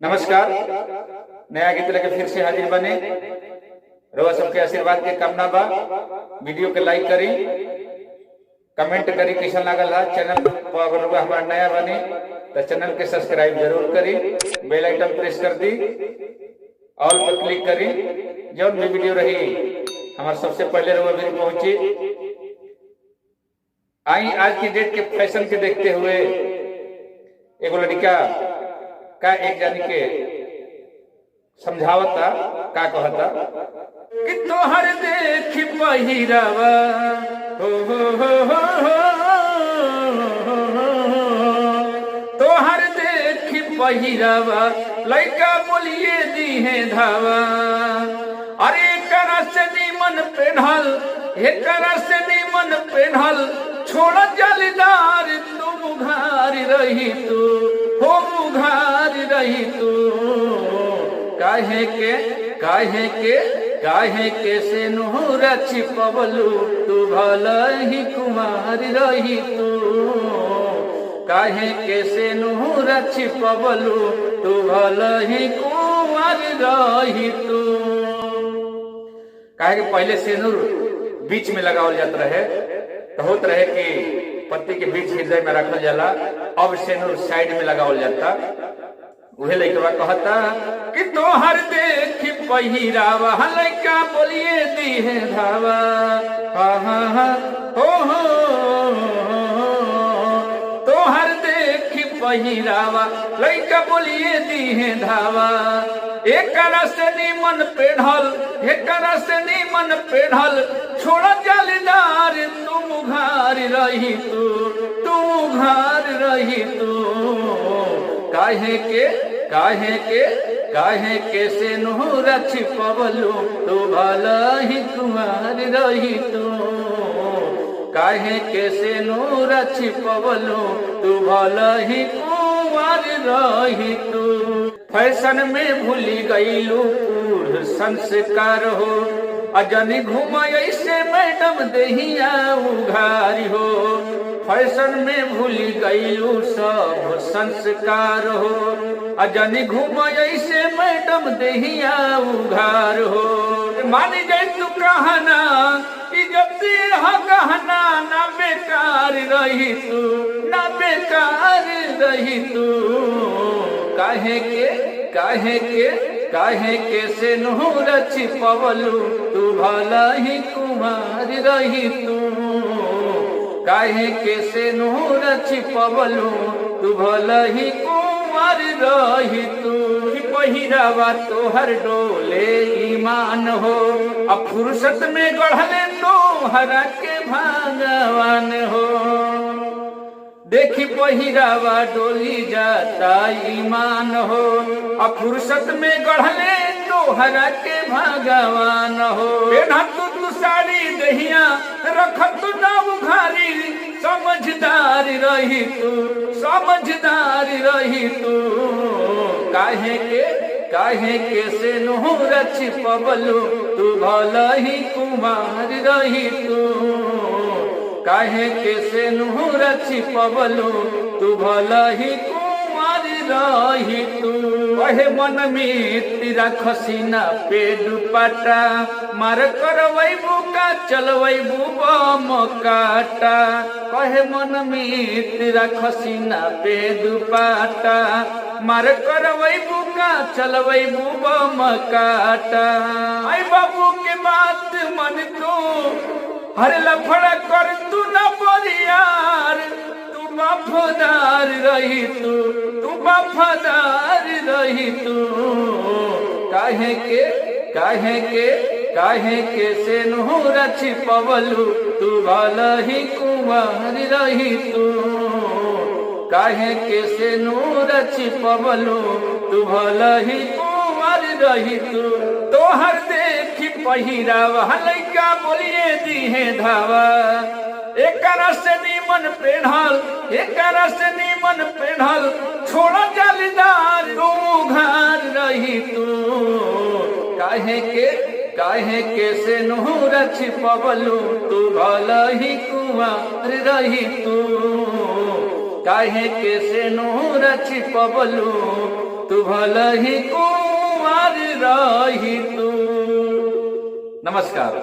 नमस्कार। नया गीत लेके फिर से हाजिर बने। रोज सबके आशीर्वाद के कामना बा। वीडियो के लाइक करी, कमेंट करी कैसा लागल है। चैनल पर अगर हमारा नया बने तो चैनल के सब्सक्राइब जरूर करी, बेल आइकन प्रेस कर दी, ऑल पर क्लिक करी। जब भी वीडियो रही हमारे सबसे पहले वीडियो पहुंची। आई आज की डेट के फैशन के देखते हुए एगो लड़का का एक जानी के समझावता का कहता कि तोहर देख पहिरावा हो तोहर देख पहिरावा लइका बोलिए दी है धावा। अरे करा से नीमन पेन्हल, हे करा से नीमन पेन्हल, छोड़ जालीदार तू मुघार रही तू, हो मुघार रही तू। काहे के से नोहरा छिपवलू, तू भला ही कुमार रही तू। काहे के से नोहरा छिपवलू, तू भला ही कुमार रही तू। काहे के पहले सेनुर बीच में लगावल जात रहे तो होत रहे कि पत्ती के बीच हृदय में रखल जाला, अब सेनुर साइड में लगावल जाता। उहे लइकवा कहता कि तोहर देख पहिरावा लइका बोलिए दी है धावा। हो तोहर देख पहिरावा लइका बोलिए दी है धावा। एक से नीमन पेढ़ल, एक से नीमन पेढ़ल, छोड़ जालीदार तू मुघार रही तू, तू मुघार रही तू। काहे के से नोहरा छिपवलू, तू भला ही कुमार रही तू। काहे के से नोहरा छिपवलू, तू भला ही कुमार रही तू। फैशन में भूली गईलू पूर्ण संस्कार हो, अजनी घुमा ऐसे मैडम देहिया उघारी हो। फैशन में भूली गईलू सब संस्कार हो, अजनी घुमा ऐसे मैडम देहिया उघार हो। मानी जाए तू कहना जब कहना, ना बेकार रही तू, ना बेकार रही तू। काहे के से नोहरा छिपवलू, तू भला ही कुमार रही तू। काहे के से नोहरा छिपवलू, तू भला ही कुमार रही तू। पहिरावा तोहर डोले ईमान हो, अब फुर्सत में गढ़ले तोहरा के भगवान हो। देखी पहिरावा डोली जाता ईमान हो, अब फुर्सत में गढ़ले तोहरा के भगवान हो। पेन्हा तू साड़ी दहिया रख तू ना उघारी, समझदार रही तू, समझदार रही तू। काहे के से नोहरा छिपवलू, तू भला ही कुमार रही तू। काहे के से नोहरा छिपवलू, तू भला ही कुमार रही तू। कहे मन में तेरा खसीना पे दुपट्टा, मार करवैबू का चलवैबू बम काटा। कहे मन में तेरा खसीना पे दुपट्टा, मार करवैबू का चलवैबू बम काटा। आई बाबू के बात मन तू, हर लफड़ा कर तू न परियार, तू वफादार रही तू, तू वफादार रही तू। काहे के से नोहरा छिपवलू, तू भला ही कुमार रही तू। काहे के से नोहरा छिपवलू, तू भला ही कुमार रही तू। तोहर देखी पहिरावा लइका बोलिए दी है धावा। एक से नीमन पेढ़ल, एक से नीमन पेढ़ल, छोड़ जालीदार तू मुघार रही तू। काहे के से नोहरा छिपवलू, तू भला ही कुमार रही तू। काहे के से नोहरा छिपवलू, तू भला ही कुंवर रही तू। नमस्कार।